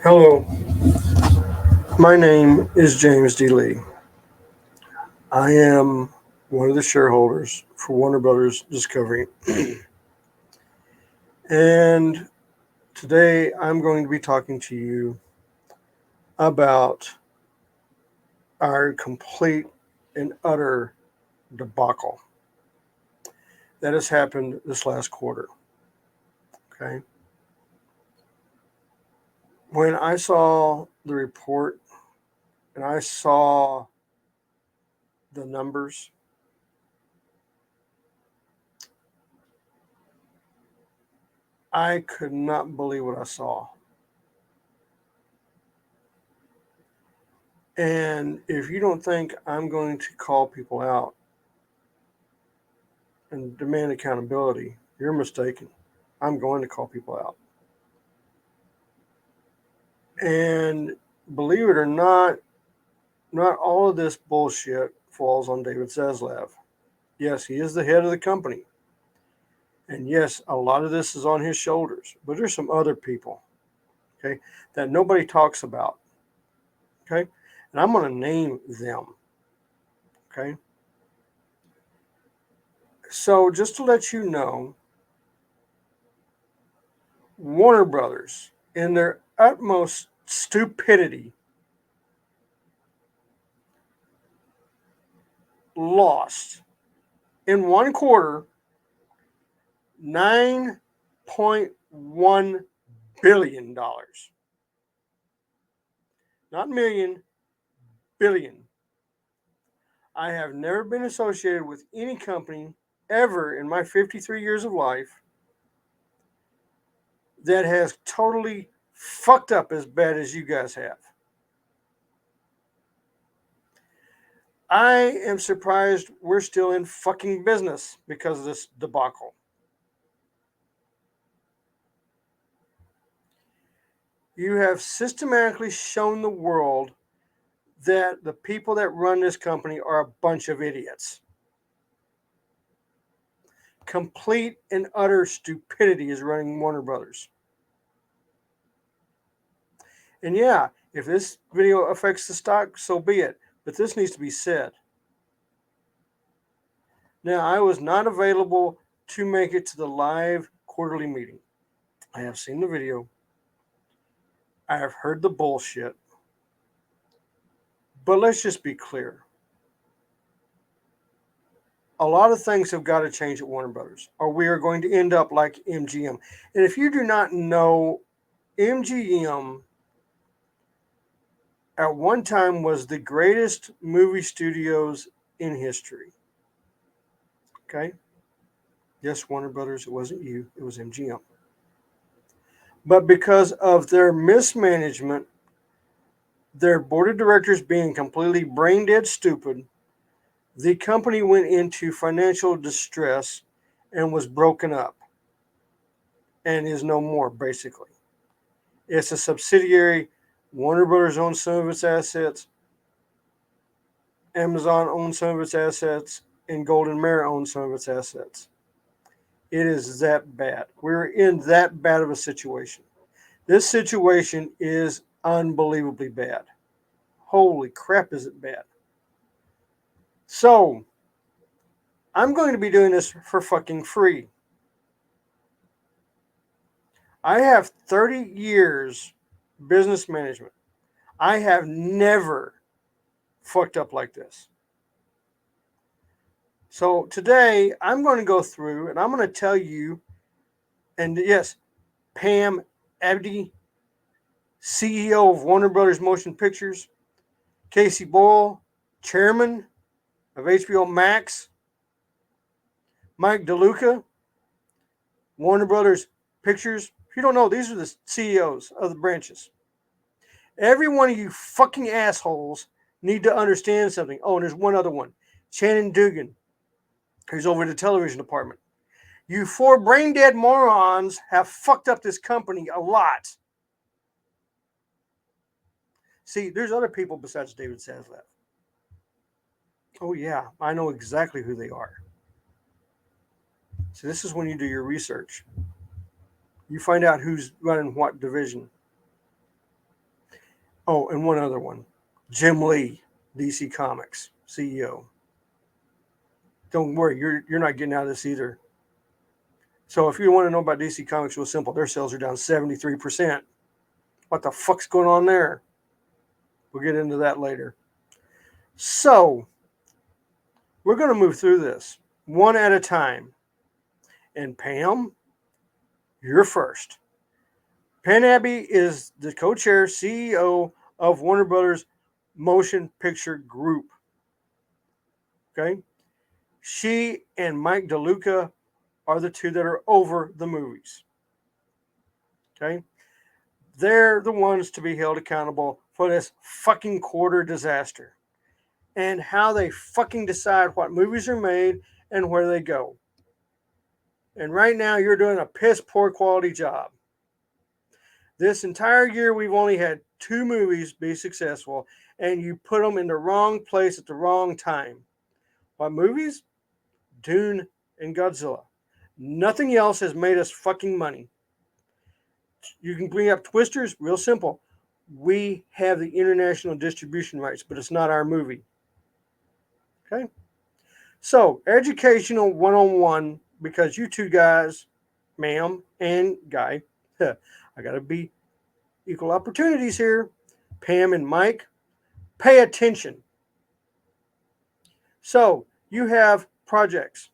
Hello, my name is James D. Lee. I am one of the shareholders for Warner Brothers Discovery. And today I'm going to be talking to you about our complete and utter debacle that has happened this last quarter. Okay. When I saw the report and I saw the numbers, I could not believe what I saw. And if you don't think I'm going to call people out and demand accountability, you're mistaken. I'm going to call people out. And believe it or not all of this bullshit falls on David Zaslav. Yes, he is the head of the company. And yes, a lot of this is on his shoulders. But there's some other people, okay, that nobody talks about. Okay? And I'm going to name them. Okay? So just to let you know, Warner Brothers, in their utmost stupidity, lost in one quarter $9.1 billion. Not million, billion. I have never been associated with any company ever in my 53 years of life that has totally fucked up as bad as you guys have. I am surprised we're still in fucking business because of this debacle. You have systematically shown the world that the people that run this company are a bunch of idiots. Complete and utter stupidity is running Warner Brothers. And yeah, if this video affects the stock, so be it. But this needs to be said. Now, I was not available to make it to the live quarterly meeting. I have seen the video. I have heard the bullshit. But let's just be clear. A lot of things have got to change at Warner Brothers, or we are going to end up like MGM. And if you do not know, MGM at one time was the greatest movie studios in history. Okay? Yes, Warner Brothers, it wasn't you, it was MGM. But because of their mismanagement, their board of directors being completely brain dead stupid, the company went into financial distress and was broken up and is no more, basically. It's a subsidiary. Warner Brothers owns some of its assets. Amazon owns some of its assets. And Golden Mare owns some of its assets. It is that bad. We're in that bad of a situation. This situation is unbelievably bad. Holy crap, is it bad. So, I'm going to be doing this for fucking free. I have 30 years business management. I have never fucked up like this. So today I'm going to go through and I'm going to tell you, and yes, Pam Abdi, CEO of Warner Brothers Motion Pictures, Casey Boyle, chairman of HBO Max, Mike DeLuca, Warner Brothers Pictures. If you don't know, these are the CEOs of the branches. Every one of you fucking assholes need to understand something. Oh, and there's one other one. Shannon Dugan, who's over the television department. You four brain dead morons have fucked up this company a lot. See, there's other people besides David Zaslav. Oh, yeah, I know exactly who they are. So this is when you do your research. You find out who's running what division. Oh, and one other one. Jim Lee, DC Comics CEO. Don't worry, you're not getting out of this either. So if you want to know about DC Comics, real simple, their sales are down 73%. What the fuck's going on there? We'll get into that later. So we're going to move through this one at a time. And Pam, you're first. Pam Abbey is the co-chair CEO of Warner Brothers Motion Picture Group. Okay? She and Mike DeLuca are the two that are over the movies. Okay? They're the ones to be held accountable for this fucking quarter disaster and how they fucking decide what movies are made and where they go. And right now, you're doing a piss poor quality job. This entire year, we've only had 2 movies be successful, and you put them in the wrong place at the wrong time. What movies? Dune and Godzilla. Nothing else has made us fucking money. You can bring up Twisters, real simple. We have the international distribution rights, but it's not our movie. Okay? So, educational 101, because you two guys, ma'am and guy, I got to be equal opportunities here. Pam and Mike, pay attention. So, you have projects.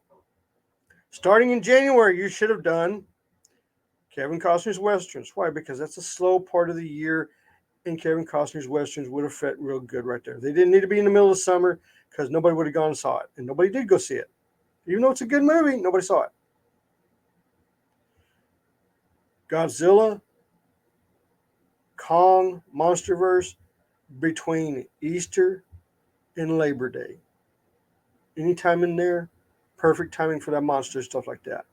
Starting in January, you should have done Kevin Costner's Westerns. Why? Because that's a slow part of the year, and Kevin Costner's Westerns would have fit real good right there. They didn't need to be in the middle of summer because nobody would have gone and saw it, and nobody did go see it. Even though it's a good movie, nobody saw it. Godzilla, Kong, Monsterverse, between Easter and Labor Day. Anytime in there, perfect timing for that monster, stuff like that.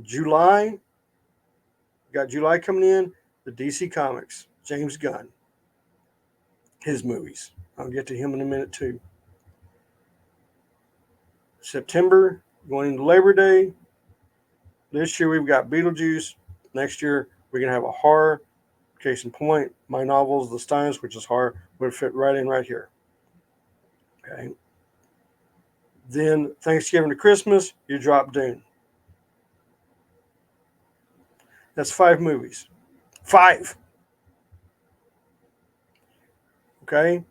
July, got July coming in, the DC Comics, James Gunn, his movies. I'll get to him in a minute too. September, going into Labor Day. This year we've got Beetlejuice. Next year we're going to have a horror. Case in point, my novels, The Steins, which is horror, would fit right in right here. Okay. Then Thanksgiving to Christmas, you drop Dune. That's 5 movies. 5. Okay?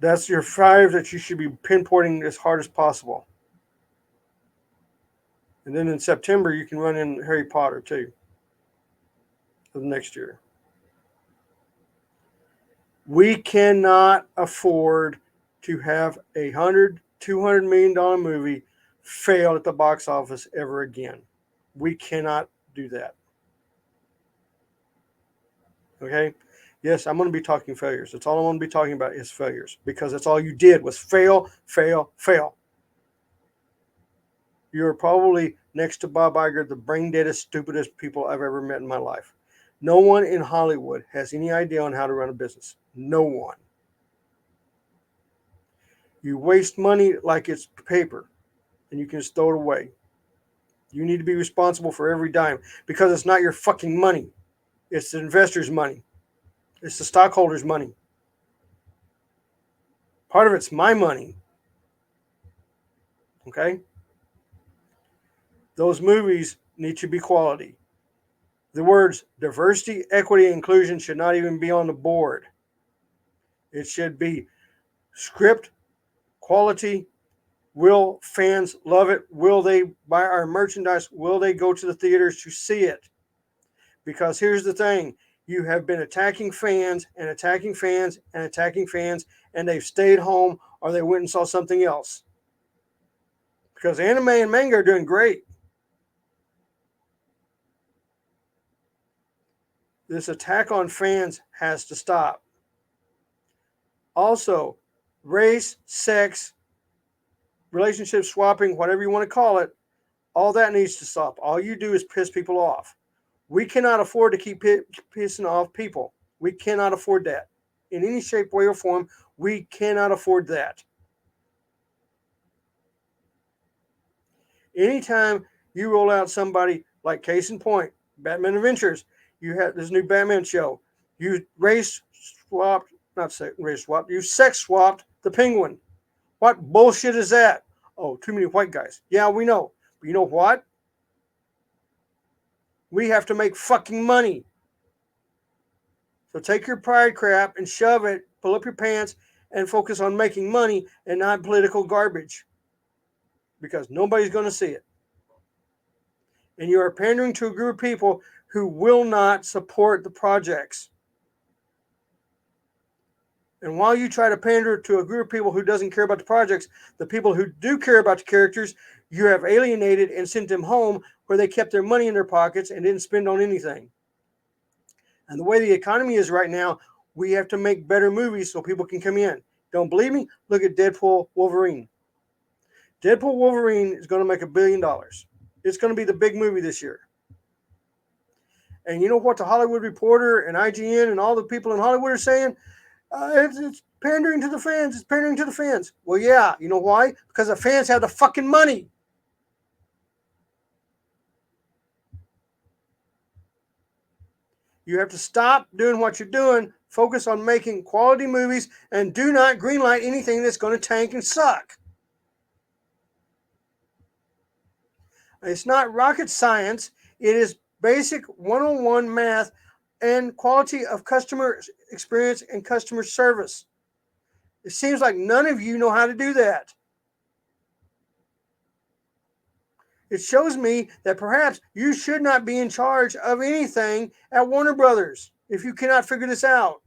That's your 5 that you should be pinpointing as hard as possible. And then in September, you can run in Harry Potter too for the next year. We cannot afford to have a $200 million movie fail at the box office ever again. We cannot do that. Okay? Yes, I'm going to be talking failures. That's all I'm going to be talking about is failures, because that's all you did was fail, fail, fail. You're probably, next to Bob Iger, the brain deadest, stupidest people I've ever met in my life. No one in Hollywood has any idea on how to run a business. No one. You waste money like it's paper, and you can just throw it away. You need to be responsible for every dime, because it's not your fucking money. It's the investor's money. It's the stockholders' money. Part of it's my money. Okay? Those movies need to be quality. The words diversity, equity, inclusion should not even be on the board. It should be script, quality. Will fans love it? Will they buy our merchandise? Will they go to the theaters to see it? Because here's the thing. You have been attacking fans and attacking fans and attacking fans, and they've stayed home or they went and saw something else. Because anime and manga are doing great. This attack on fans has to stop. Also, race, sex, relationship swapping, whatever you want to call it, all that needs to stop. All you do is piss people off. We cannot afford to keep pissing off people. We cannot afford that. In any shape, way, or form, we cannot afford that. Anytime you roll out somebody like case in point, Batman Adventures, you have this new Batman show. You race swapped not race swapped. You sex swapped the penguin. What bullshit is that? Oh, too many white guys. Yeah, we know. But you know what? We have to make fucking money. So take your pride crap and shove it, pull up your pants, and focus on making money and not political garbage. Because nobody's going to see it. And you are pandering to a group of people who will not support the projects. And while you try to pander to a group of people who doesn't care about the projects, the people who do care about the characters, you have alienated and sent them home where they kept their money in their pockets and didn't spend on anything. And the way the economy is right now, we have to make better movies so people can come in. Don't believe me? Look at Deadpool Wolverine. Deadpool Wolverine is going to make $1 billion. It's going to be the big movie this year. And you know what the Hollywood Reporter and IGN and all the people in Hollywood are saying? It's pandering to the fans. It's pandering to the fans. Well, yeah. You know why? Because the fans have the fucking money. You have to stop doing what you're doing. Focus on making quality movies and do not greenlight anything that's going to tank and suck. It's not rocket science. It is basic 101 math and quality of customer experience and customer service. It seems like none of you know how to do that. It shows me that perhaps you should not be in charge of anything at Warner Brothers if you cannot figure this out.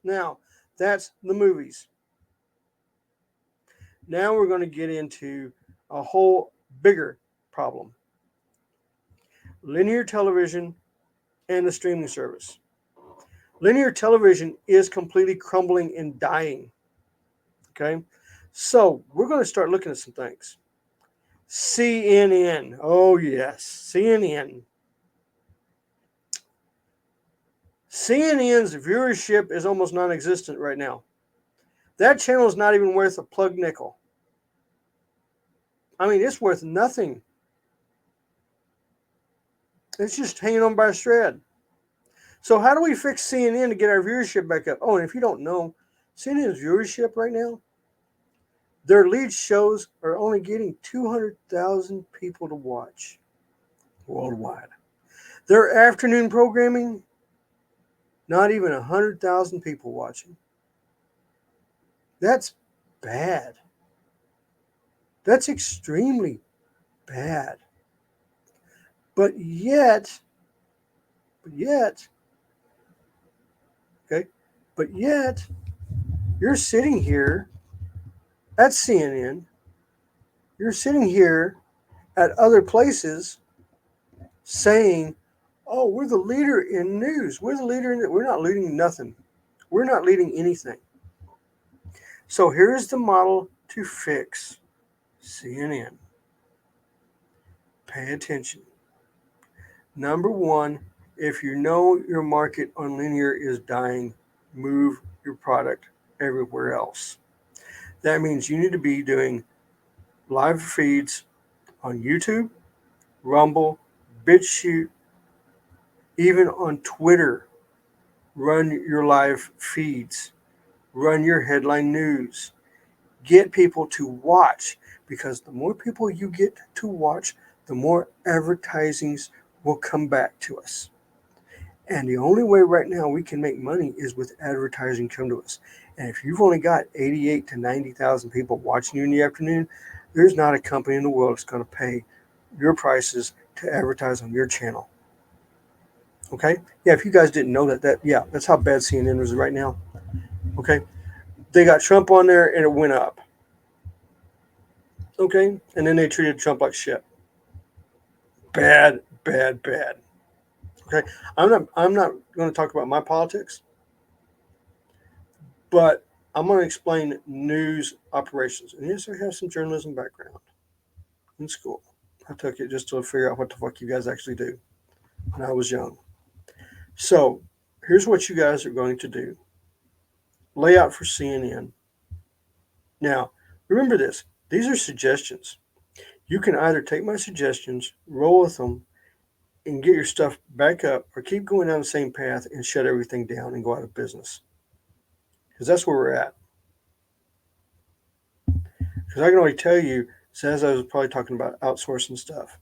Now, that's the movies. Now we're going to get into a whole bigger problem. Linear television and the streaming service. Linear television is completely crumbling and dying. Okay? So we're going to start looking at some things. CNN. Oh, yes. CNN. CNN's viewership is almost non-existent right now. That channel is not even worth a plug nickel. I mean, it's worth nothing. It's just hanging on by a thread. So how do we fix CNN to get our viewership back up? Oh, and if you don't know, CNN's viewership right now, their lead shows are only getting 200,000 people to watch worldwide. Their afternoon programming, not even 100,000 people watching. That's bad. That's extremely bad. But yet, you're sitting here at CNN, you're sitting here at other places saying, oh, we're the leader in news. We're the leader in. We're not leading nothing. We're not leading anything. So here's the model to fix CNN. Pay attention. Number one, if you know your market on linear is dying, move your product everywhere else. That means you need to be doing live feeds on YouTube, Rumble, BitChute, even on Twitter. Run your live feeds. Run your headline news. Get people to watch, because the more people you get to watch, the more advertisings will come back to us. And the only way right now we can make money is with advertising come to us. And if you've only got 88 to 90,000 people watching you in the afternoon, there's not a company in the world that's going to pay your prices to advertise on your channel. Okay? Yeah, if you guys didn't know that's how bad CNN is right now. Okay? They got Trump on there and it went up. Okay? And then they treated Trump like shit. Bad. Okay? I'm not going to talk about my politics, but I'm going to explain news operations. And yes, I have some journalism background in school. I took it just to figure out what the fuck you guys actually do when I was young. So here's what you guys are going to do. Layout for CNN. Now, remember this. These are suggestions. You can either take my suggestions, roll with them, and get your stuff back up, or keep going down the same path and shut everything down and go out of business. Because that's where we're at. Because I can already tell you, as I was probably talking about outsourcing stuff.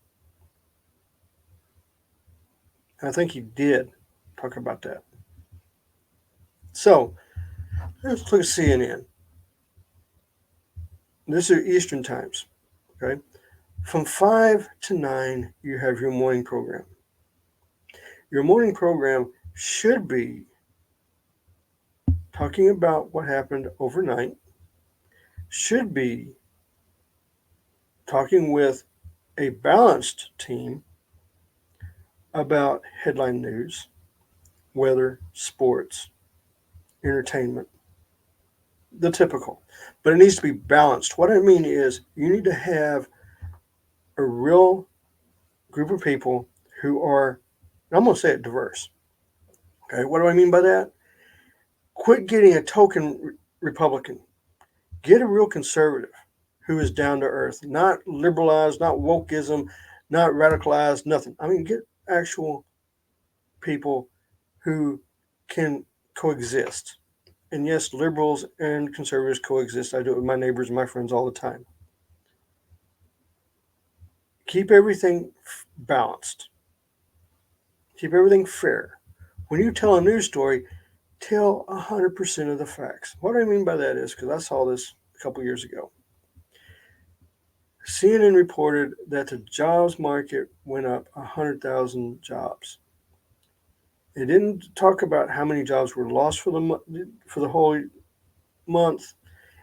And I think he did talk about that. So let's look at CNN. This is Eastern times. Okay. From 5 to 9, you have your morning program. Your morning program should be talking about what happened overnight, should be talking with a balanced team about headline news, weather, sports, entertainment, the typical. But it needs to be balanced. What I mean is, you need to have a real group of people who are, I'm going to say it, diverse. Okay, what do I mean by that? Quit getting a token Republican. Get a real conservative who is down to earth, not liberalized, not wokeism, not radicalized, nothing. I mean, get actual people who can coexist. And yes, liberals and conservatives coexist. I do it with my neighbors and my friends all the time. Keep everything balanced. Keep everything fair. When you tell a news story, tell 100% of the facts. What I mean by that is, because I saw this a couple years ago, CNN reported that the jobs market went up 100,000 jobs. It didn't talk about how many jobs were lost for the whole month.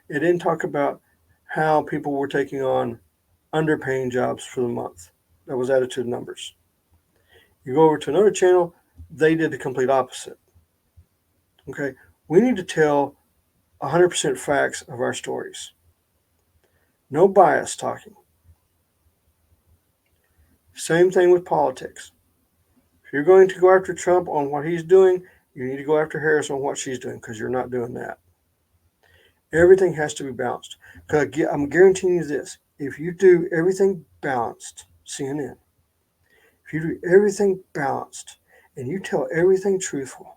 It didn't talk about how people were taking on underpaying jobs for the month. That was added to the numbers. You go over to another channel, they did the complete opposite. Okay, we need to tell 100% facts of our stories. No bias talking. Same thing with politics. If you're going to go after Trump on what he's doing, you need to go after Harris on what she's doing, because you're not doing that. Everything has to be balanced. Because I'm guaranteeing you this: if you do everything balanced, CNN, if you do everything balanced and you tell everything truthful,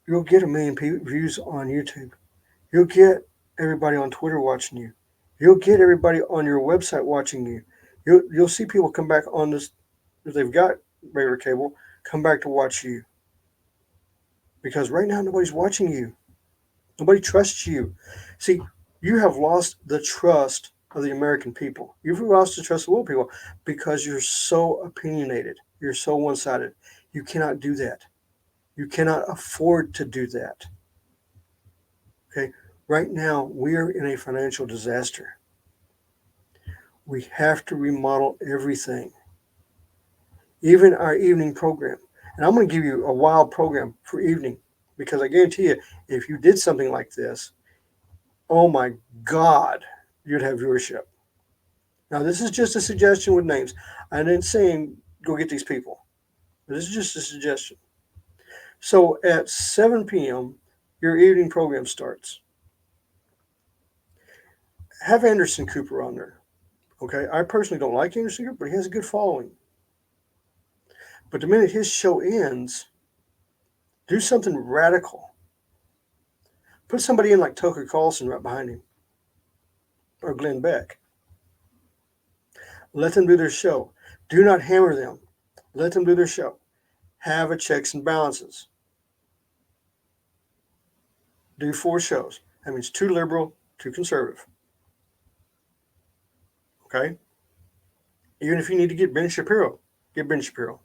you'll get 1 million views on YouTube. You'll get everybody on Twitter watching you. You'll get everybody on your website watching you. You'll see people come back on this, if they've got regular cable, come back to watch you. Because right now nobody's watching you. Nobody trusts you. See, you have lost the trust of the American people. You've lost the trust of the world people because you're so opinionated. You're so one-sided. You cannot do that. You cannot afford to do that. Okay? Right now, we are in a financial disaster. We have to remodel everything, even our evening program. And I'm going to give you a wild program for evening, because I guarantee you, if you did something like this, oh my God, you'd have viewership. Now, this is just a suggestion with names. I didn't say go get these people. This is just a suggestion. So at 7 p.m., your evening program starts. Have Anderson Cooper on there. Okay, I personally don't like Anderson Cooper, but he has a good following. But the minute his show ends, do something radical. Put somebody in like Tucker Carlson right behind him, or Glenn Beck. Let them do their show. Do not hammer them. Let them do their show. Have a checks and balances. Do 4 shows. That means 2 liberal, 2 conservative. Okay? Even if you need to get Ben Shapiro, get Ben Shapiro.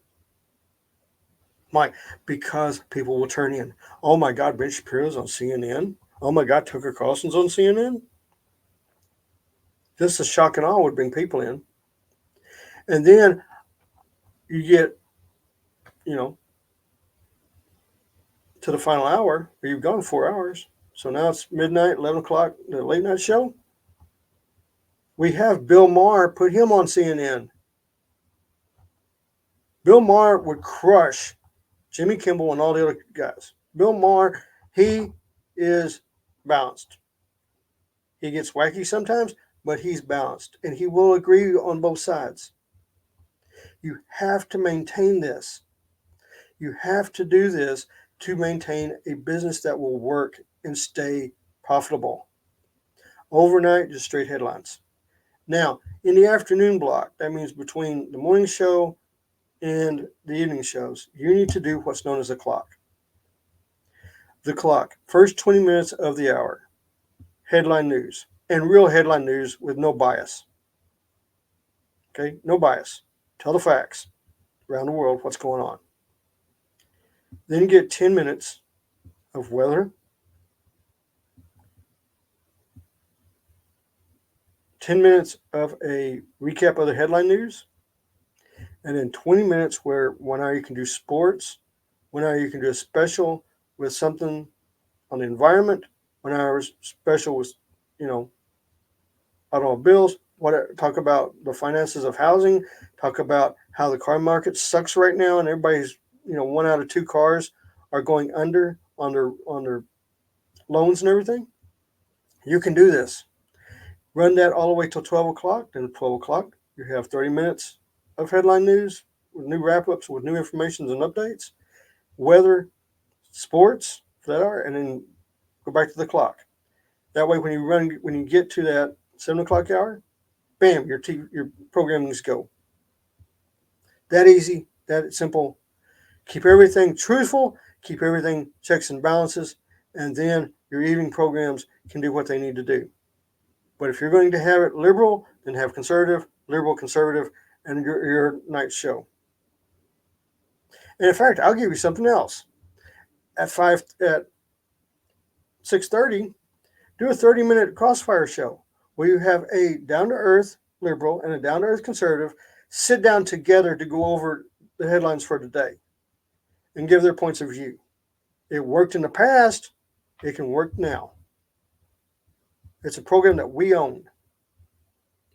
Why? Because people will turn in. Oh my God, Ben Shapiro's on CNN. Oh my God, Tucker Carlson's on CNN. Just a shock and awe would bring people in. And then you get, to the final hour, or you've gone 4 hours. So now it's midnight, 11 o'clock, the late night show. We have Bill Maher, put him on CNN. Bill Maher would crush Jimmy Kimmel and all the other guys. Bill Maher, he is balanced. He gets wacky sometimes, but he's balanced. And he will agree on both sides. You have to maintain this. You have to do this to maintain a business that will work and stay profitable. Overnight, just straight headlines. Now, in the afternoon block, that means between the morning show and the evening shows, you need to do what's known as a clock. The clock, first 20 minutes of the hour, headline news, and real headline news with no bias. Okay, no bias. Tell the facts around the world what's going on. Then you get 10 minutes of weather, 10 minutes of a recap of the headline news, and then 20 minutes where 1 hour you can do sports, 1 hour you can do a special with something on the environment, 1 hour special with, automobiles, talk about the finances of housing, talk about how the car market sucks right now and everybody's, 1 out of 2 cars are going under on their loans and everything. You can do this. Run that all the way till 12 o'clock. Then at 12 o'clock, you have 30 minutes of headline news with new wrap-ups, with new information and updates, weather, sports for that hour, and then go back to the clock. That way, when you get to that 7 o'clock hour, bam, your programmings go. That easy, that simple. Keep everything truthful, keep everything checks and balances, and then your evening programs can do what they need to do. But if you're going to have it liberal, then have conservative, liberal, conservative, and your night show. And in fact, I'll give you something else. At 6:30, do a 30-minute crossfire show where you have a down-to-earth liberal and a down-to-earth conservative sit down together to go over the headlines for today and give their points of view. It worked in the past. It can work now. It's a program that we own.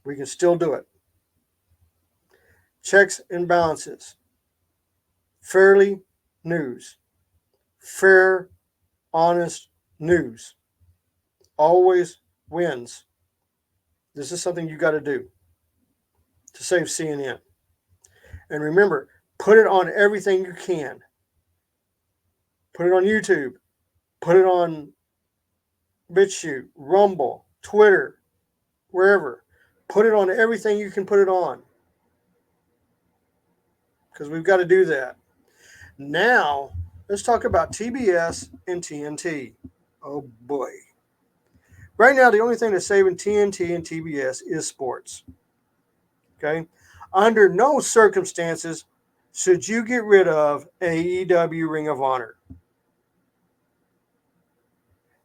We can still do it. Checks and balances. Fairly news. Fair, honest news. Always wins. This is something you got to do to save CNN. And remember, put it on everything you can. Put it on YouTube. Put it on BitChute, Rumble, Twitter, wherever. Put it on everything you can put it on. Because we've got to do that. Now, let's talk about TBS and TNT. Oh boy. Right now, the only thing that's saving TNT and TBS is sports. Okay? Under no circumstances should you get rid of AEW Ring of Honor.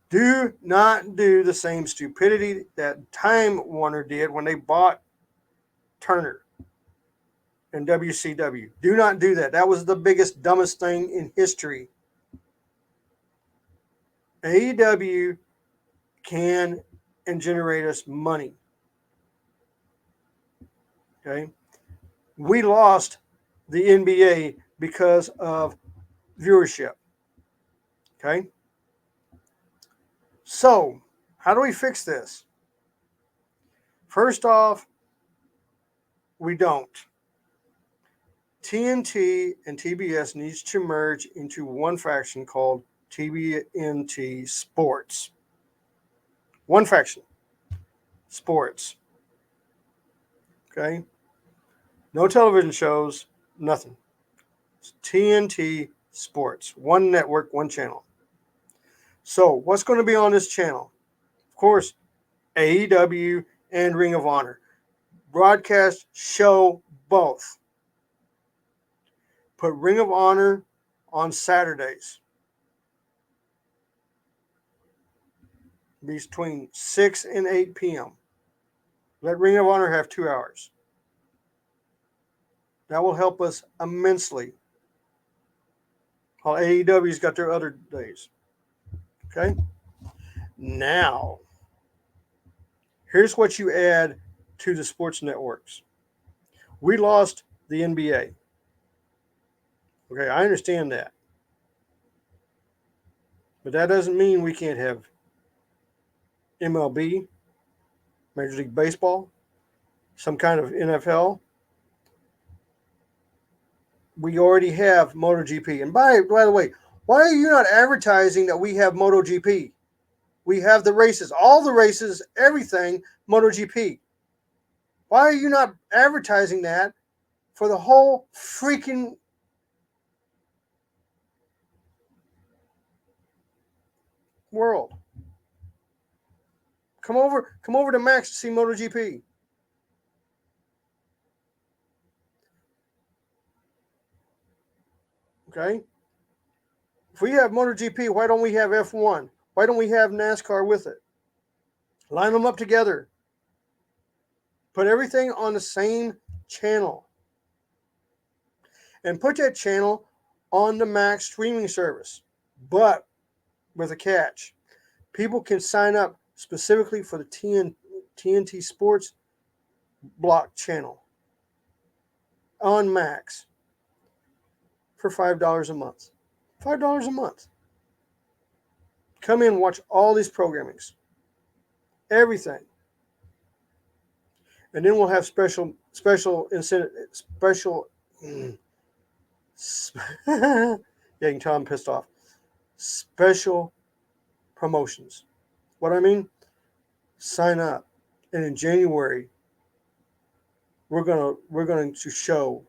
Do not do the same stupidity that Time Warner did when they bought Turner and WCW. Do not do that. That was the biggest, dumbest thing in history. AEW can and generate us money. Okay? We lost the NBA because of viewership. Okay? So, how do we fix this? First off, we don't. TNT and TBS needs to merge into one faction called TBNT Sports. One faction. Sports. Okay? No television shows, nothing. It's TNT Sports. One network, one channel. So, what's going to be on this channel? Of course, AEW and Ring of Honor. Broadcast, show both. Put Ring of Honor on Saturdays between 6 and 8 p.m. Let Ring of Honor have 2 hours. That will help us immensely. While AEW's got their other days. Okay? Now, here's what you add to the sports networks. We lost the NBA. Okay, I understand that. But that doesn't mean we can't have MLB, Major League Baseball, some kind of NFL, We already have MotoGP. And by the way, why are you not advertising that we have MotoGP? We have the races, all the races, everything, MotoGP. Why are you not advertising that for the whole freaking world? Come over to Max to see MotoGP. Okay? If we have MotoGP, why don't we have F1? Why don't we have NASCAR with it? Line them up together. Put everything on the same channel. And put that channel on the Max streaming service. But with a catch. People can sign up specifically for the TNT Sports block channel on Max for $5 a month. $5 a month. Come in and watch all these programmings. Everything. And then we'll have special incentive, yeah, you can tell I'm pissed off. Special promotions. What I mean? Sign up. And in January, we're going to show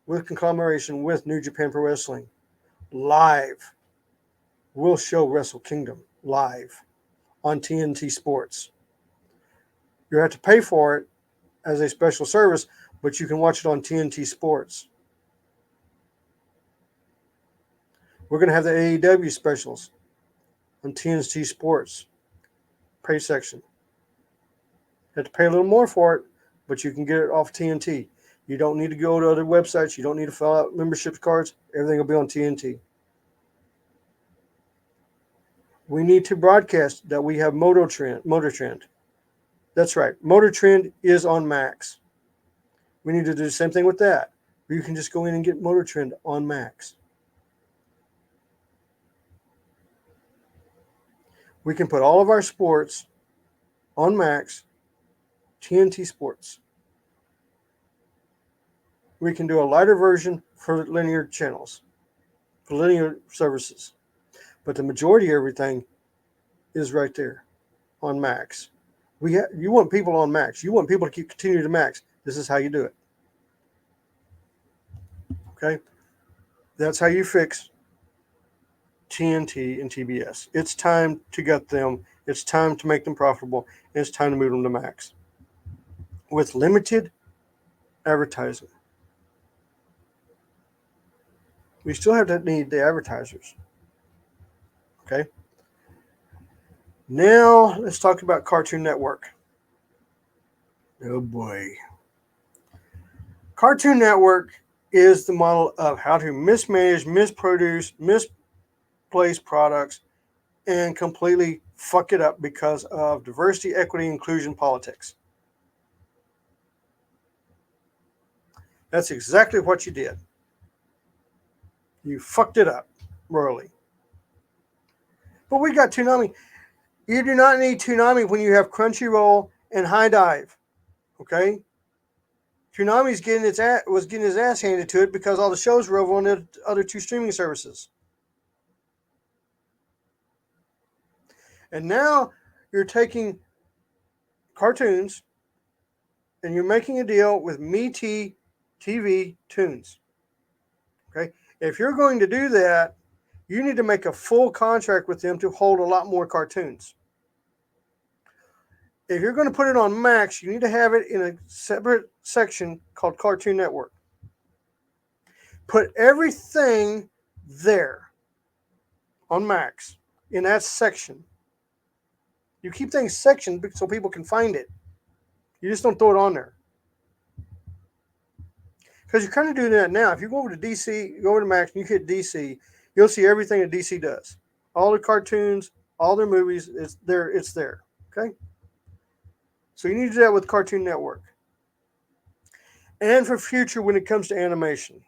with conglomeration with New Japan Pro Wrestling live. We'll show Wrestle Kingdom live on TNT Sports. You have to pay for it as a special service, but you can watch it on TNT Sports. We're going to have the AEW specials on TNT Sports pay section. You have to pay a little more for it, but you can get it off TNT. You don't need to go to other websites. You don't need to fill out membership cards. Everything will be on TNT. We need to broadcast that we have Motor Trend. That's right. Motor Trend is on Max. We need to do the same thing with that. You can just go in and get Motor Trend on Max. We can put all of our sports on Max, TNT Sports. We can do a lighter version for linear channels, for linear services. But the majority of everything is right there on Max. You want people on Max. You want people to continue to Max. This is how you do it. Okay? That's how you fix TNT and TBS. It's time to get them. It's time to make them profitable. And it's time to move them to Max. With limited advertising. We still have to need the advertisers. Okay? Now, let's talk about Cartoon Network. Oh boy. Cartoon Network is the model of how to mismanage, misproduce, misplace products, and completely fuck it up because of diversity, equity, inclusion politics. That's exactly what you did. You fucked it up royally. But we got Toonami. You do not need Toonami when you have Crunchyroll and High Dive. Okay? Toonami was getting his ass handed to it because all the shows were over on the other two streaming services. And now you're taking cartoons and you're making a deal with MeTV TV Tunes. Okay? If you're going to do that, you need to make a full contract with them to hold a lot more cartoons. If you're going to put it on Max, you need to have it in a separate section called Cartoon Network. Put everything there on Max in that section. You keep things sectioned so people can find it. You just don't throw it on there. Because you're kind of doing that now. If you go over to DC, you go over to Max, and you hit DC, you'll see everything that DC does. All the cartoons, all their movies, it's there. Okay? So you need to do that with Cartoon Network. And for future when it comes to animation.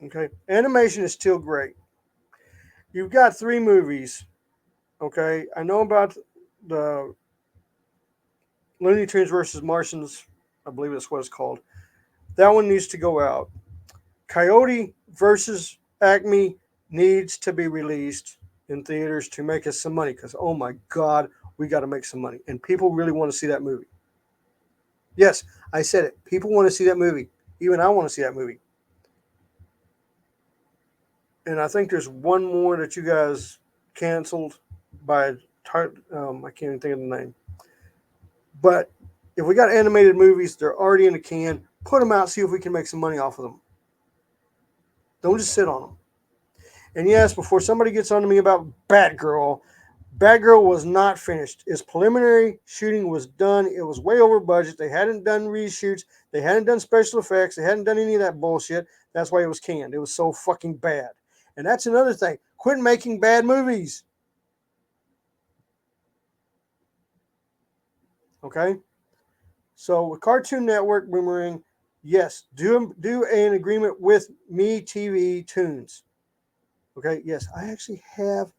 Okay? Animation is still great. You've got 3 movies. Okay? I know about the Looney Tunes versus Martians. I believe that's what it's called. That one needs to go out. Coyote versus Acme needs to be released in theaters to make us some money because, oh my God, we got to make some money. And people really want to see that movie. Yes, I said it. People want to see that movie. Even I want to see that movie. And I think there's one more that you guys canceled by, I can't even think of the name. But if we got animated movies, they're already in the can. Put them out, see if we can make some money off of them. Don't just sit on them. And yes, before somebody gets on to me about Batgirl, Batgirl was not finished. Its preliminary shooting was done. It was way over budget. They hadn't done reshoots. They hadn't done special effects. They hadn't done any of that bullshit. That's why it was canned. It was so fucking bad. And that's another thing. Quit making bad movies. Okay? So with Cartoon Network, Boomerang, yes, do an agreement with Me TV Tunes. Okay? Yes, I actually have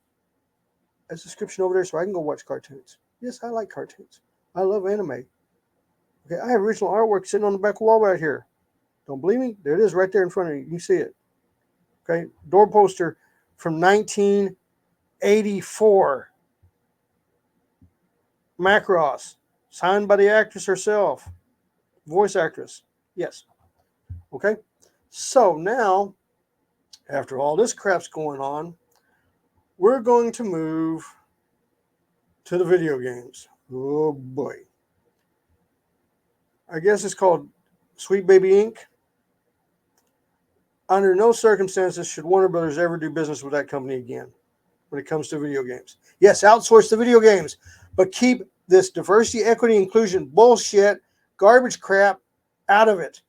a subscription over there so I can go watch cartoons. Yes, I like cartoons. I love anime. Okay, I have original artwork sitting on the back wall right here. Don't believe me? There it is right there in front of you. You can see it. Okay, door poster from 1984. Macross, signed by the actress herself, voice actress. Yes. Okay, so now, after all this crap's going on, we're going to move to the video games. Oh boy. I guess it's called Sweet Baby Inc. Under no circumstances should Warner Brothers ever do business with that company again when it comes to video games. Yes, outsource the video games, but keep this diversity, equity, inclusion bullshit, garbage crap out of it.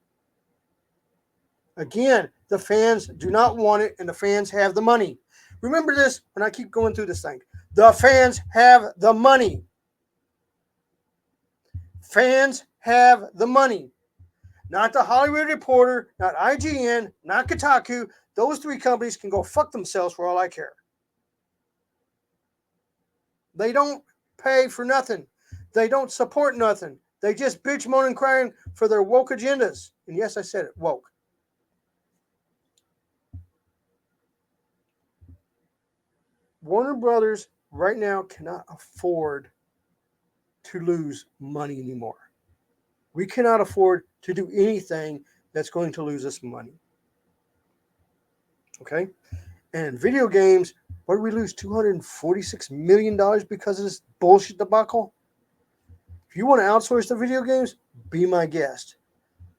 Again, the fans do not want it, and the fans have the money. Remember this when I keep going through this thing. The fans have the money. Fans have the money. Not the Hollywood Reporter, not IGN, not Kotaku. Those three companies can go fuck themselves for all I care. They don't pay for nothing. They don't support nothing. They just bitch, moan, and crying for their woke agendas. And yes, I said it, woke. Warner Brothers right now cannot afford to lose money anymore. We cannot afford to do anything that's going to lose us money. Okay? And video games, what did we lose? $246 million because of this bullshit debacle? If you want to outsource the video games, be my guest.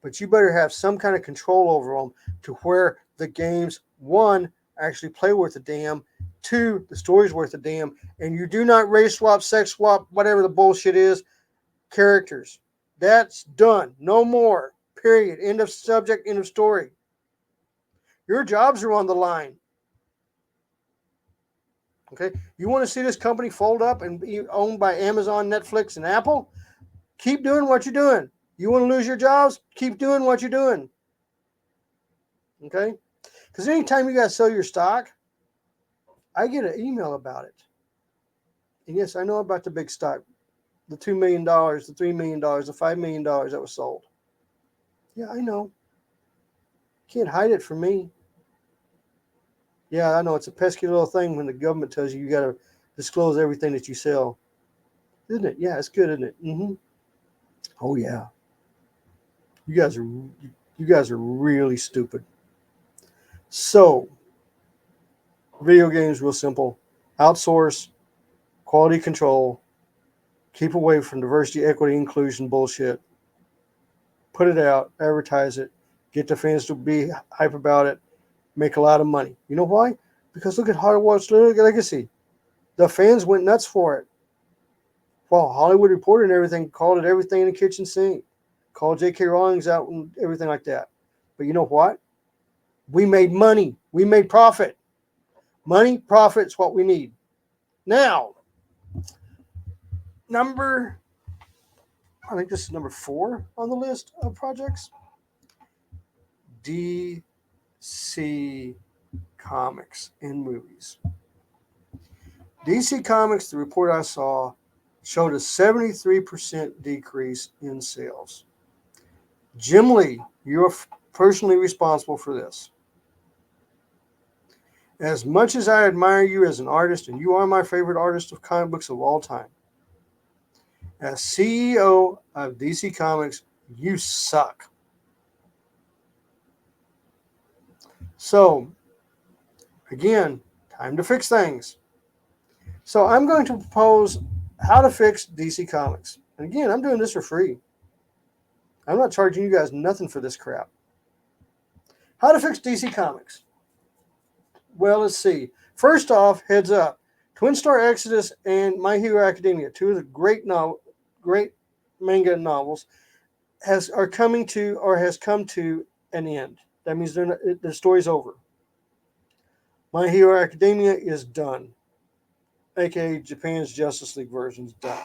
But you better have some kind of control over them to where the games, one, actually play worth a damn, two, the story's worth a damn, and you do not race swap, sex swap, whatever the bullshit is, characters. That's done. No more. Period. End of subject, end of story. Your jobs are on the line. Okay? You want to see this company fold up and be owned by Amazon, Netflix, and Apple? Keep doing what you're doing. You want to lose your jobs? Keep doing what you're doing. Okay? Because anytime you guys sell your stock, I get an email about it. And yes, I know about the big stock. The $2 million, the $3 million, the $5 million that was sold. Yeah, I know. Can't hide it from me. Yeah, I know it's a pesky little thing when the government tells you got to disclose everything that you sell. Isn't it? Yeah, it's good, isn't it? Mm-hmm. Oh, yeah. You guys are really stupid. So, video games, real simple. Outsource, quality control, keep away from diversity, equity, inclusion bullshit. Put it out, advertise it, get the fans to be hype about it, make a lot of money. You know why? Because look at Hogwarts Legacy. The fans went nuts for it. Well, Hollywood Reporter and everything called it everything in the kitchen sink. Called J.K. Rowling's out and everything like that. But you know what? We made money. We made profit. Money, profit's what we need. Now, I think this is number 4 on the list of projects. DC Comics and movies. DC Comics, the report I saw, showed a 73% decrease in sales. Jim Lee, You're personally responsible for this. As much as I admire you as an artist, and you are my favorite artist of comic books of all time, as CEO of DC Comics, you suck. So, again, time to fix things. So, I'm going to propose how to fix DC Comics. And again, I'm doing this for free. I'm not charging you guys nothing for this crap. How to fix DC Comics. Well, let's see. First off, heads up. Twin Star Exodus and My Hero Academia, two of the great manga novels, has come to an end. That means the story's over. My Hero Academia is done, aka Japan's Justice League version is done.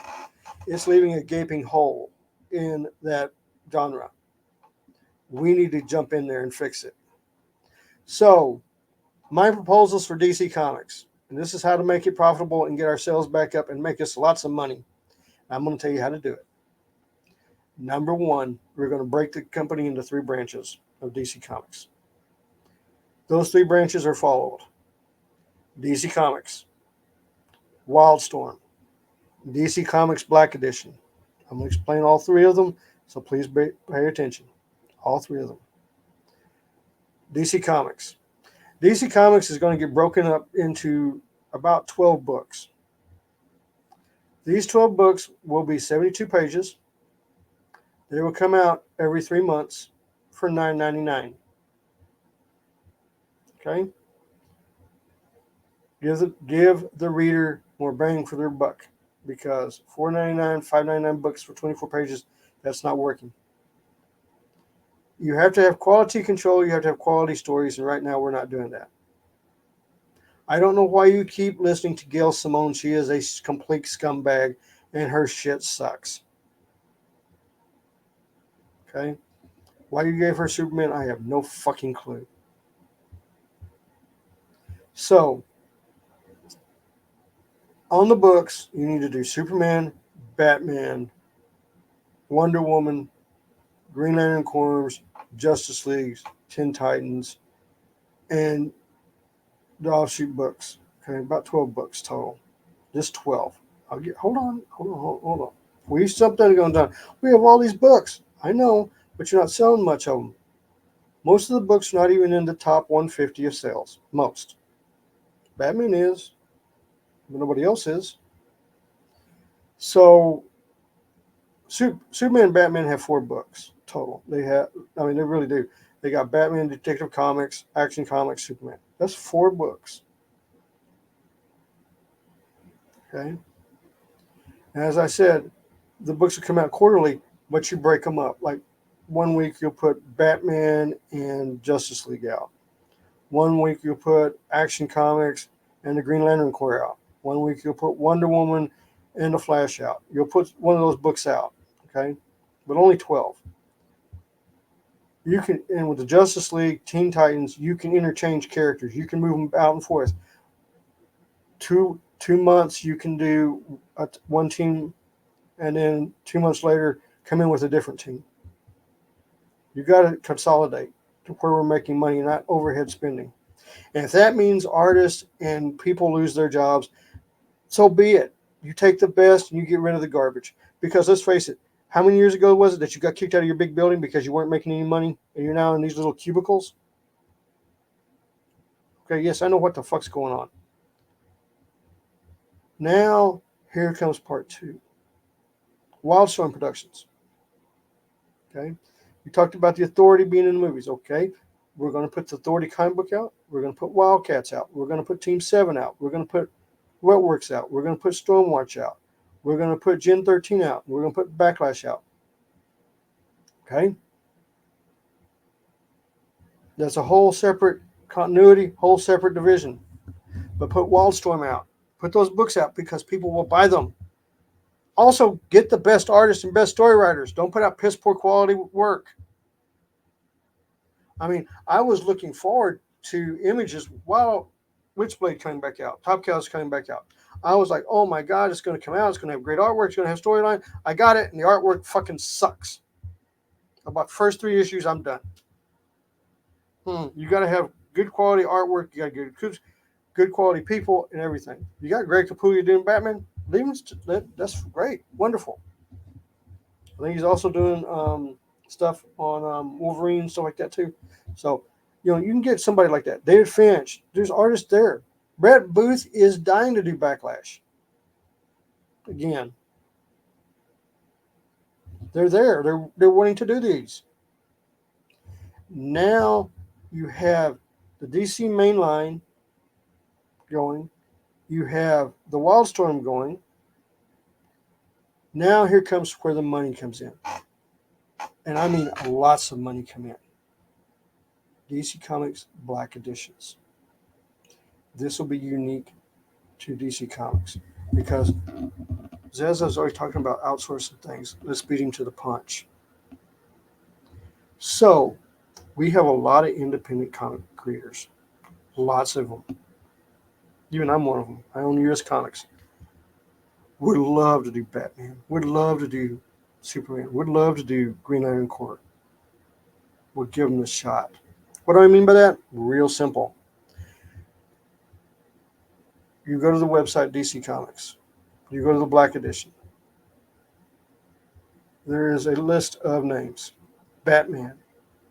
It's leaving a gaping hole in that genre. We need to jump in there and fix it. So, my proposals for DC Comics, and this is how to make it profitable and get our sales back up and make us lots of money. I'm going to tell you how to do it. Number one, we're going to break the company into 3 branches of DC Comics. Those 3 branches are followed: DC Comics, Wildstorm, DC Comics Black Edition. I'm going to explain all 3 of them, so please pay attention. All 3 of them. DC Comics. DC Comics is going to get broken up into about 12 books. These 12 books will be 72 pages. They will come out every 3 months for $9.99. Okay? Give the reader more bang for their buck, because $4.99, $5.99 books for 24 pages, that's not working. You have to have quality control. You have to have quality stories, and right now we're not doing that. I don't know why you keep listening to Gail Simone. She is a complete scumbag, and her shit sucks. Okay? Why you gave her Superman, I have no fucking clue. So, on the books, you need to do Superman, Batman, Wonder Woman, Green Lantern Corps, Justice League, Teen Titans, and the offshoot books. Okay, about 12 books total. Just 12. Hold on. We something going down. We have all these books. I know, but you're not selling much of them. Most of the books are not even in the top 150 of sales. Most. Batman is, but nobody else is. So, Superman and Batman have 4 books total. They really do. They got Batman, Detective Comics, Action Comics, Superman. That's 4 books. Okay. And as I said, the books will come out quarterly, but you break them up. Like 1 week you'll put Batman and Justice League out. 1 week you'll put Action Comics and the Green Lantern Corps out. 1 week you'll put Wonder Woman and the Flash out. You'll put one of those books out, okay? But only 12. You can, and with the Justice League, Teen Titans, you can interchange characters. You can move them out and forth. 2 months you can do one team, and then 2 months later come in with a different team. You got to consolidate to where we're making money, not overhead spending. And if that means artists and people lose their jobs, so be it. You take the best and you get rid of the garbage. Because let's face it, how many years ago was it that you got kicked out of your big building because you weren't making any money and you're now in these little cubicles? Okay, yes, I know what the fuck's going on. Now, here comes part 2. Wildstorm Productions. Okay, we talked about the Authority being in the movies. Okay, we're going to put the Authority comic book out. We're going to put Wildcats out. We're going to put Team 7 out. We're going to put Wetworks out. We're going to put Stormwatch out. We're going to put Gen 13 out. We're going to put Backlash out. Okay, that's a whole separate continuity, whole separate division. But put Wildstorm out. Put those books out because people will buy them. Also, get the best artists and best story writers. Don't put out piss poor quality work. I mean, I was looking forward to Images while Witchblade coming back out. Top Cow is coming back out. I was like, oh my God, it's going to come out. It's going to have great artwork. It's going to have storyline. I got it, and the artwork fucking sucks. About the first 3 issues, I'm done. You got to have good quality artwork. You got to get good quality people and everything. You got Greg Capullo doing Batman. That's great, wonderful. I think he's also doing stuff on Wolverine and stuff like that too. So, you can get somebody like that. David Finch, there's artists there. Brett Booth is dying to do Backlash. Again, they're there. They're wanting to do these. Now you have the DC mainline going. You have the Wildstorm going. Now here comes where the money comes in. And I mean lots of money come in. DC Comics Black Editions. This will be unique to DC Comics because Zaslav's always talking about outsourcing things. Let's beat him to the punch. So we have a lot of independent comic creators. Lots of them. Even I'm one of them. I own US Comics. Would love to do Batman. Would love to do Superman. Would love to do Green Iron Corps. Would give them a shot. What do I mean by that? Real simple. You go to the website DC Comics. You go to the Black Edition. There is a list of names. Batman,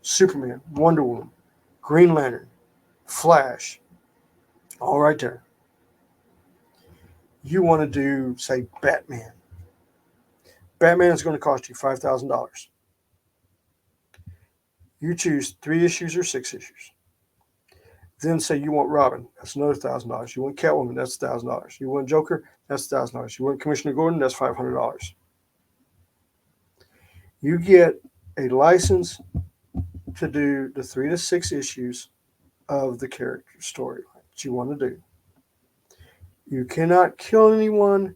Superman, Wonder Woman, Green Lantern, Flash. All right there. You want to do, say, Batman. Batman is going to cost you $5,000. You choose 3 issues or 6 issues. Then say you want Robin, that's another $1,000. You want Catwoman, that's $1,000. You want Joker, that's $1,000. You want Commissioner Gordon, that's $500. You get a license to do the 3 to 6 issues of the character story that you want to do. You cannot kill anyone.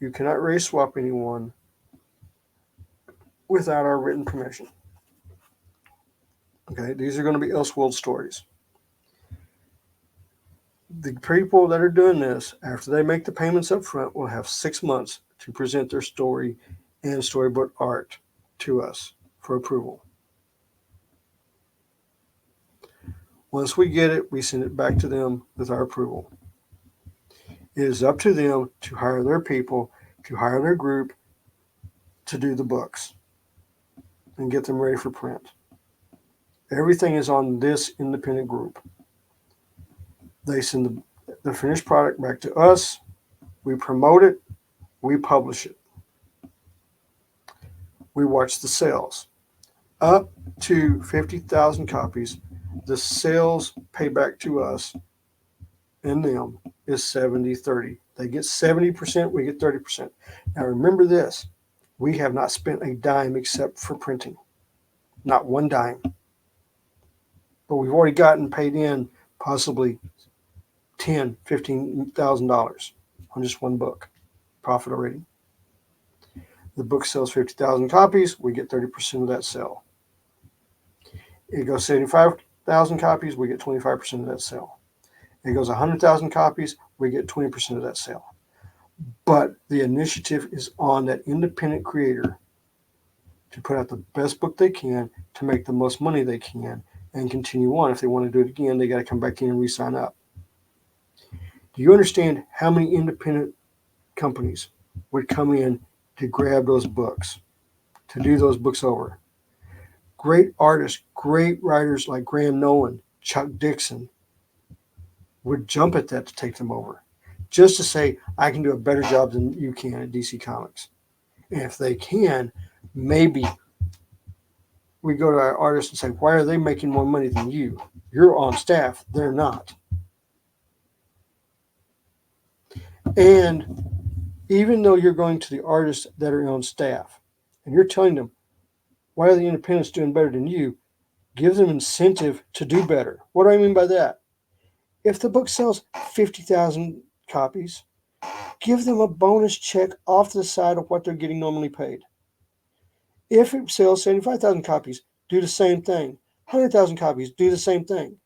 You cannot race swap anyone without our written permission. Okay, these are going to be Elseworld stories. The people that are doing this, after they make the payments up front, will have 6 months to present their story and storybook art to us for approval. Once we get it, we send it back to them with our approval. It is up to them to hire their people, to hire their group to do the books and get them ready for print. Everything is on this independent group. They send the finished product back to us. We promote it. We publish it. We watch the sales. Up to 50,000 copies, the sales payback to us and them is 70-30. They get 70%, we get 30%. Now remember this, we have not spent a dime except for printing. Not one dime. But we've already gotten paid in possibly $10,000, $15,000 on just one book. Profit already. The book sells 50,000 copies, we get 30% of that sale. It goes 75,000 copies, we get 25% of that sale. It goes 100,000 copies, we get 20% of that sale. But the initiative is on that independent creator to put out the best book they can, to make the most money they can, and continue on. If they want to do it again, they got to come back in and re-sign up. Do you understand how many independent companies would come in to grab those books, to do those books over? Great artists, great writers like Graham Nolan, Chuck Dixon would jump at that to take them over, just to say, I can do a better job than you can at DC Comics. And if they can, maybe we go to our artists and say, why are they making more money than you? You're on staff, they're not. And even though you're going to the artists that are on staff and you're telling them, why are the independents doing better than you? Give them incentive to do better. What do I mean by that? If the book sells 50,000 copies, give them a bonus check off to the side of what they're getting normally paid. If it sells 75,000 copies, do the same thing. 100,000 copies, do the same thing.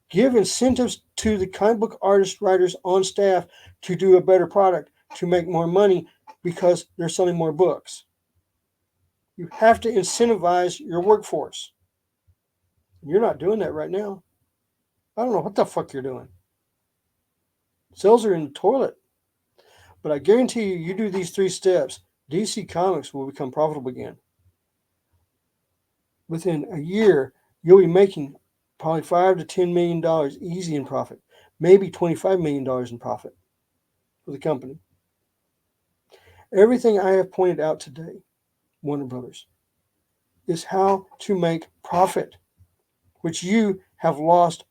Give incentives to the comic book artists, writers on staff to do a better product, to make more money because they're selling more books. You have to incentivize your workforce. You're not doing that right now. I don't know what the fuck you're doing. Sales are in the toilet. But I guarantee you, you do these 3 steps, DC Comics will become profitable again. Within a year, you'll be making probably $5 to $10 million easy in profit, maybe $25 million in profit for the company. Everything I have pointed out today, Warner Brothers, is how to make profit, which you have lost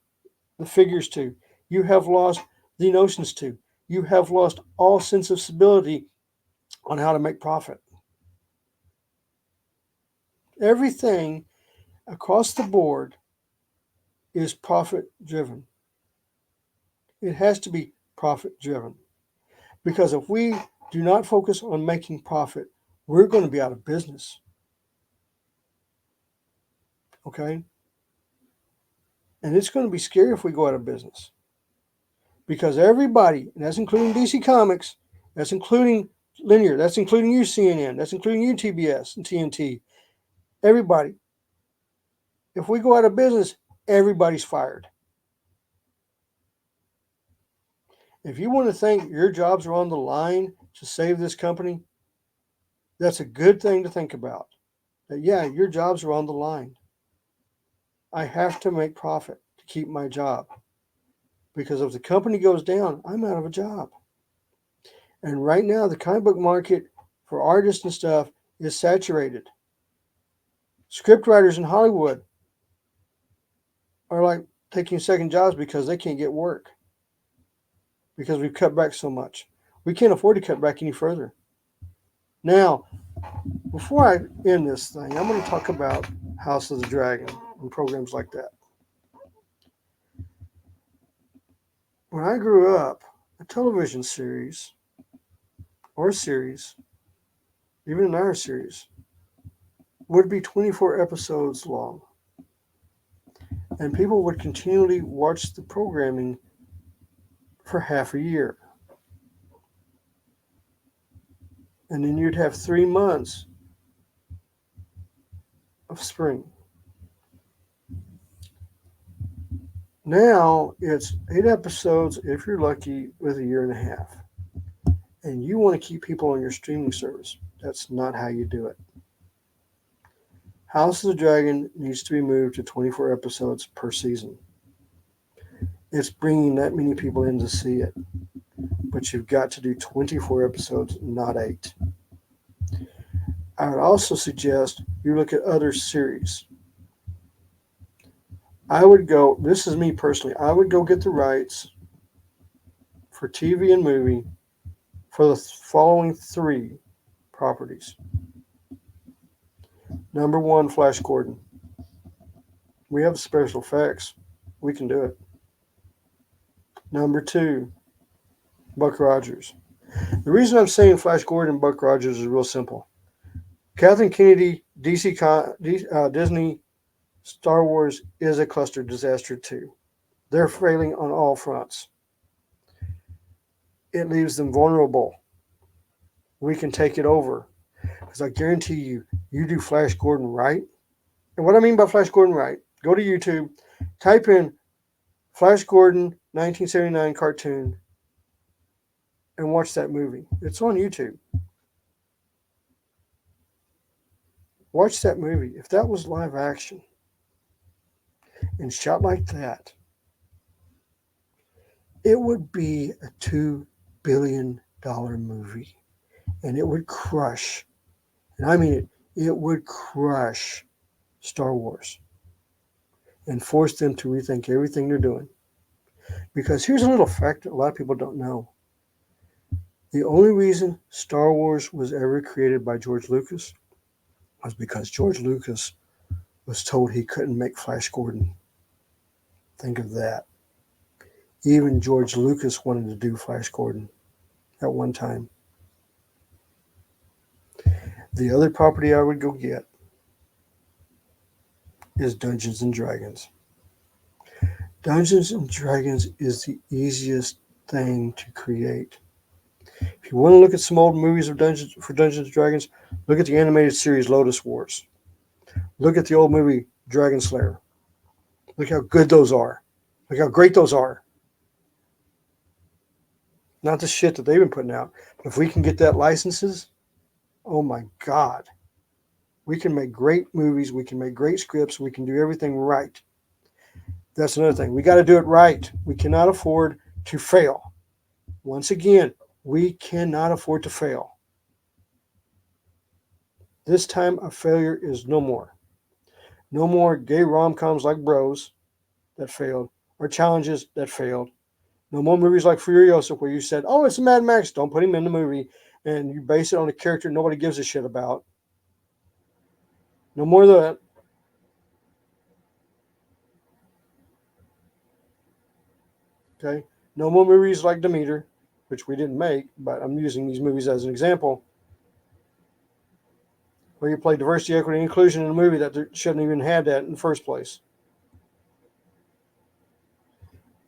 the figures to. You have lost the notions to. You have lost all sense of stability on how to make profit. Everything across the board is profit driven. It has to be profit driven. Because if we do not focus on making profit, we're going to be out of business. Okay? And it's going to be scary if we go out of business. Because everybody, and that's including DC Comics, that's including Linear, that's including you CNN, that's including you TBS and TNT, everybody, if we go out of business, everybody's fired. If you want to think your jobs are on the line to save this company, that's a good thing to think about. That, yeah, your jobs are on the line. I have to make profit to keep my job. Because if the company goes down, I'm out of a job. And right now, the comic book market for artists and stuff is saturated. Script writers in Hollywood are like taking second jobs because they can't get work. Because we've cut back so much. We can't afford to cut back any further. Now, before I end this thing, I'm going to talk about House of the Dragon and programs like that. When I grew up, a television series, or series, even an hour series, would be 24 episodes long. And people would continually watch the programming for half a year. And then you'd have 3 months of spring. Now it's 8 episodes, if you're lucky, with a year and a half. And you want to keep people on your streaming service. That's not how you do it. House of the Dragon needs to be moved to 24 episodes per season. It's bringing that many people in to see it. But you've got to do 24 episodes, not 8. I would also suggest you look at other series. I would go, this is me personally, I would go get the rights for TV and movie for the following 3 properties. Number 1, Flash Gordon. We have special effects. We can do it. Number 2, Buck Rogers. The reason I'm saying Flash Gordon and Buck Rogers is real simple. Kathleen Kennedy, Disney, Star Wars is a cluster disaster too. They're failing on all fronts. It leaves them vulnerable. We can take it over. Because I guarantee you, you do Flash Gordon right. And what I mean by Flash Gordon right, go to YouTube, type in Flash Gordon 1979 cartoon, and watch that movie. It's on YouTube. Watch that movie. If that was live action and shot like that, it would be a $2 billion movie. And it would crush, and I mean it would crush Star Wars and force them to rethink everything they're doing. Because here's a little fact that a lot of people don't know. The only reason Star Wars was ever created by George Lucas was because George Lucas was told he couldn't make Flash Gordon. Think of that. Even George Lucas wanted to do Flash Gordon at one time. The other property I would go get is Dungeons and Dragons. Dungeons and Dragons is the easiest thing to create. If If you want to look at some old movies of Dungeons and Dragons, look at the animated series Lotus Wars. Look at the old movie Dragon Slayer. Look how good those are. Look how great those are. Not the shit that they've been putting out. But if we can get that licenses, oh my God. We can make great movies. We can make great scripts. We can do everything right. That's another thing. We got to do it right. We cannot afford to fail. Once again, we cannot afford to fail. This time a failure is no more. No more gay rom-coms like Bros that failed, or challenges that failed. No more movies like Furiosa where you said, oh, it's Mad Max, don't put him in the movie, and you base it on a character nobody gives a shit about. No more of that. Okay? No more movies like Demeter, which we didn't make, but I'm using these movies as an example, where you play diversity, equity, and inclusion in a movie that shouldn't even have that in the first place.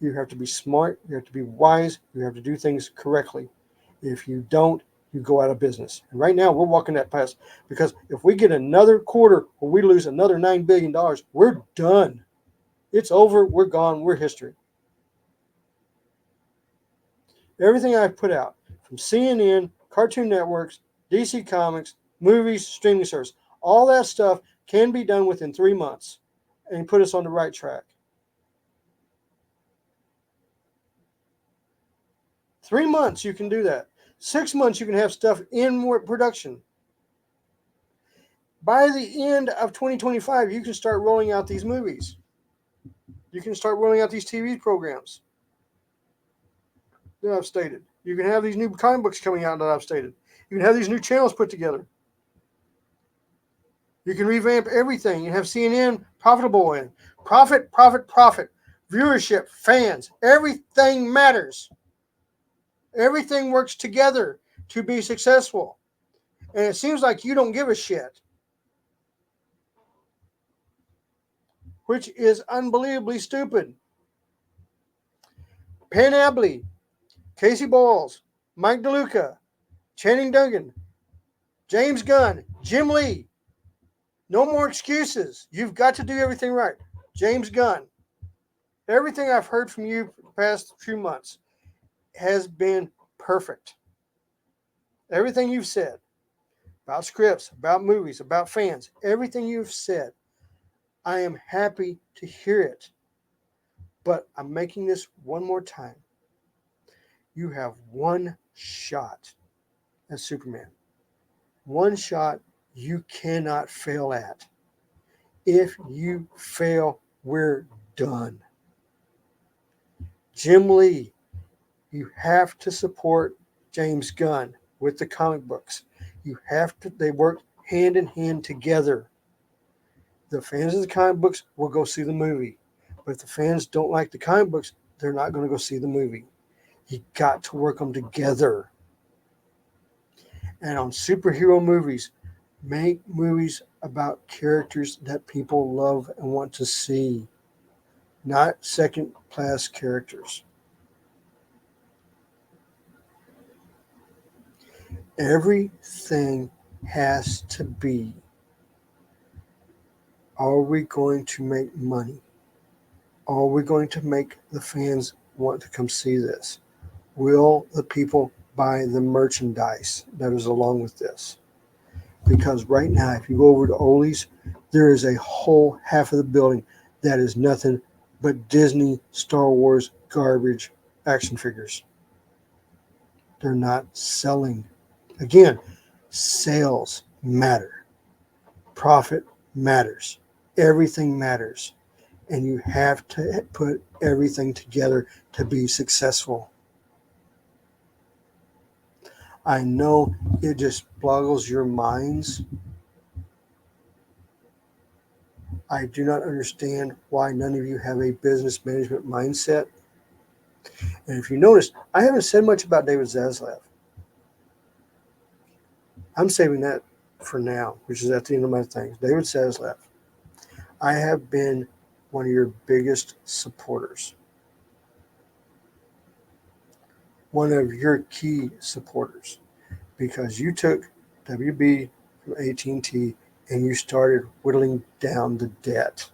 You have to be smart. You have to be wise. You have to do things correctly. If you don't, you go out of business. And right now, we're walking that path because if we get another quarter where we lose another $9 billion, we're done. It's over. We're gone. We're history. Everything I've put out from CNN, Cartoon Networks, DC Comics, movies, streaming service, all that stuff can be done within 3 months and put us on the right track. 3 months, you can do that. 6 months, you can have stuff in more production. By the end of 2025, you can start rolling out these movies. You can start rolling out these TV programs that I've stated. You can have these new comic books coming out that I've stated. You can have these new channels put together. You can revamp everything. You have CNN profitable in. Profit. Viewership, fans, everything matters. Everything works together to be successful. And it seems like you don't give a shit. Which is unbelievably stupid. Penn Abley, Casey Bowles, Mike DeLuca, Channing Duggan, James Gunn, Jim Lee. No more excuses. You've got to do everything right. James Gunn. Everything I've heard from you for the past few months has been perfect. Everything you've said about scripts, about movies, about fans, everything you've said, I am happy to hear it. But I'm making this one more time. You have one shot at Superman. One shot you cannot fail at. If you fail, we're done. Jim Lee, you have to support James Gunn with the comic books. You have to, they work hand in hand together. The fans of the comic books will go see the movie. But if the fans don't like the comic books, they're not going to go see the movie. You got to work them together. And on superhero movies, make movies about characters that people love and want to see, not second-class characters. Everything has to be, are we going to make money? Are we going to make the fans want to come see this? Will the people buy the merchandise that is along with this? Because right now, if you go over to Ollie's, there is a whole half of the building that is nothing but Disney, Star Wars, garbage action figures. They're not selling. Again, sales matter. Profit matters. Everything matters. And you have to put everything together to be successful. I know it just boggles your minds. I do not understand why none of you have a business management mindset. And if you notice, I haven't said much about David Zaslav. I'm saving that for now, which is at the end of my things. David Zaslav. I have been one of your biggest supporters. one of your key supporters because you took WB from AT&T and you started whittling down the debt.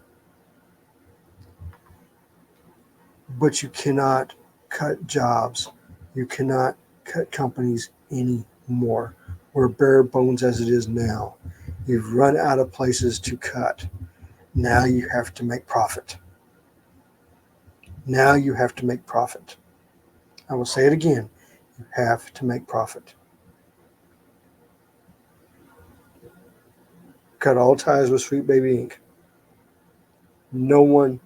But you cannot cut jobs. You cannot cut companies anymore. We're bare bones as it is now. You've run out of places to cut. Now you have to make profit. Now you have to make profit. I will say it again. You have to make profit. Cut all ties with Sweet Baby Inc. No one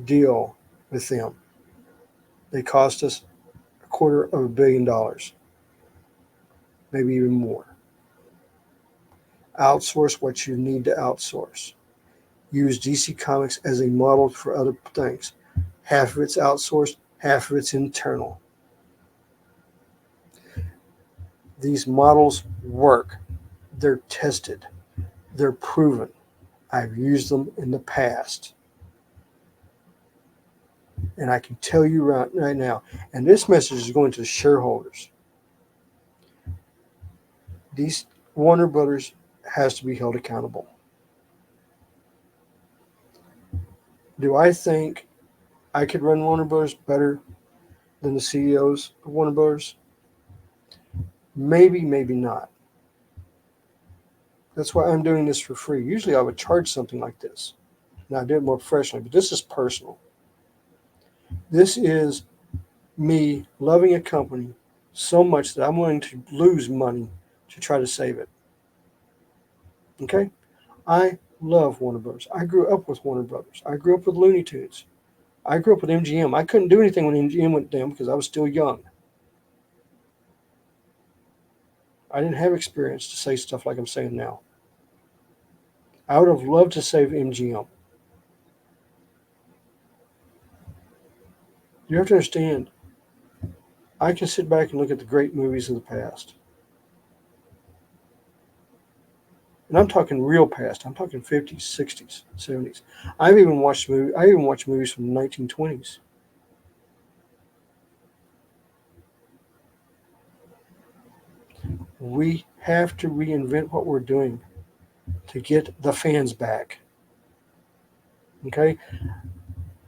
deal with them. They cost us $250 million, maybe even more. Outsource what you need to outsource. Use DC Comics as a model for other things. Half of it's outsourced, half of it's internal. These models work. They're tested. They're proven. I've used them in the past. And I can tell you right now, and this message is going to the shareholders. These Warner Brothers has to be held accountable. Do I think I could run Warner Brothers better than the CEOs of Warner Brothers? Maybe, maybe not. That's why I'm doing this for free. Usually I would charge something like this. Now I do it more professionally, but this is personal. This is me loving a company so much that I'm willing to lose money to try to save it. Okay? I love Warner Brothers. I grew up with Warner Brothers. I grew up with Looney Tunes. I grew up with MGM. I couldn't do anything when MGM went down because I was still young. I didn't have experience to say stuff like I'm saying now. I would have loved to save MGM. You have to understand, I can sit back and look at the great movies of the past. And I'm talking real past. I'm talking 50s, 60s, 70s. I even watched movies from the 1920s. We have to reinvent what we're doing to get the fans back. Okay?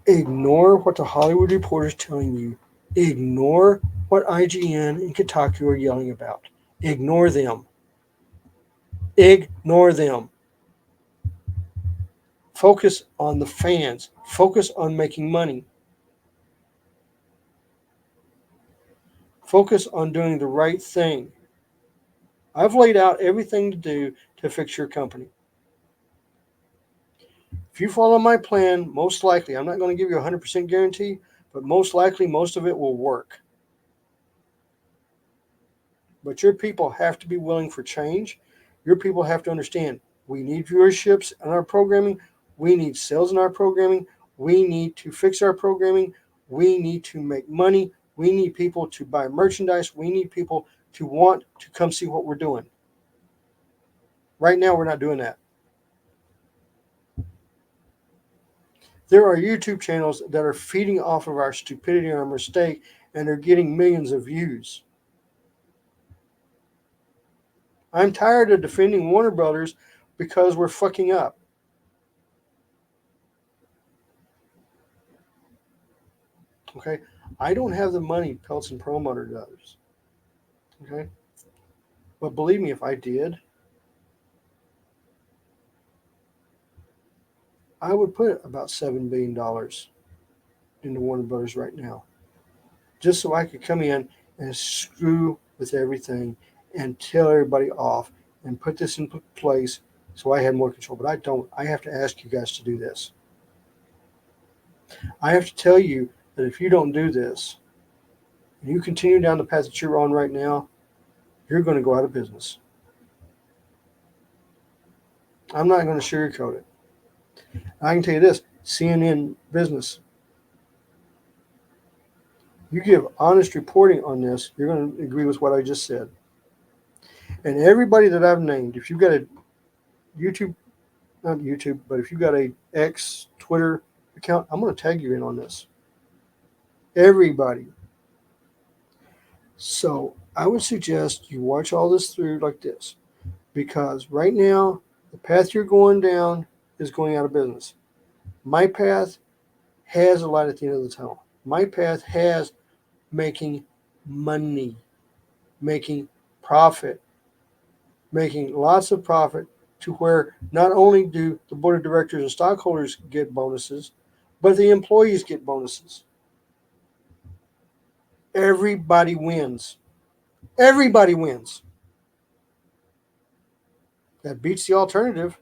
Ignore what the Hollywood Reporter is telling you. Ignore what IGN and Kotaku are yelling about. Ignore them. Ignore them. Focus on the fans. Focus on making money. Focus on doing the right thing. I've laid out everything to do to fix your company. If you follow my plan, most likely, I'm not going to give you a 100% guarantee, but most likely most of it will work. But your people have to be willing for change. Your people have to understand we need viewerships in our programming. We need sales in our programming. We need to fix our programming. We need to make money. We need people to buy merchandise. We need people to want to come see what we're doing. Right now, we're not doing that. There are YouTube channels that are feeding off of our stupidity and our mistake, and they're getting millions of views. I'm tired of defending Warner Brothers because we're fucking up. Okay? I don't have the money Peltz and Perlmutter does. Okay? But believe me, if I did, I would put about $7 billion into Warner Brothers right now. Just so I could come in and screw with everything and tell everybody off and put this in place so I had more control. But I don't. I have to ask you guys to do this. I have to tell you that if you don't do this, and you continue down the path that you're on right now, you're going to go out of business. I'm not going to sugarcoat it. I can tell you this, CNN Business, you give honest reporting on this, you're going to agree with what I just said. And everybody that I've named, if you've got a YouTube, not YouTube, but if you've got a X, Twitter account, I'm going to tag you in on this. Everybody So I would suggest you watch all this through like this, because right now the path you're going down is going out of business. My path has a light at the end of the tunnel. My path has making money, making profit, making lots of profit, to where not only do the board of directors and stockholders get bonuses, but the employees get bonuses. Everybody wins. Everybody wins. That beats the alternative.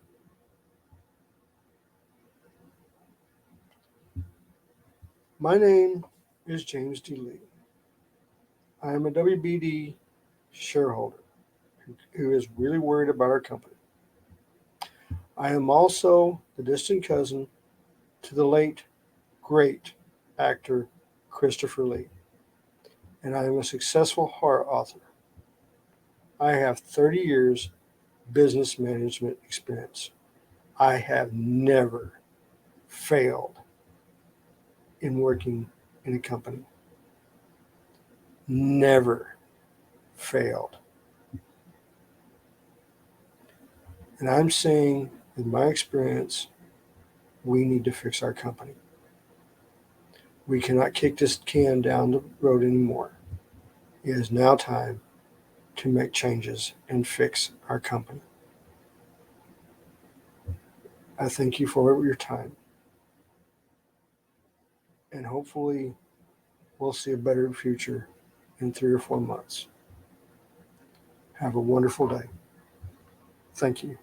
My name is James D. Lee. I am a WBD shareholder who is really worried about our company. I am also the distant cousin to the late, great actor Christopher Lee, and I am a successful horror author. I have 30 years business management experience. I have never failed in working in a company. Never failed. And I'm saying, in my experience, we need to fix our company. We cannot kick this can down the road anymore. It is now time to make changes and fix our company. I thank you for your time, and hopefully we'll see a better future in 3 or 4 months. Have a wonderful day. Thank you.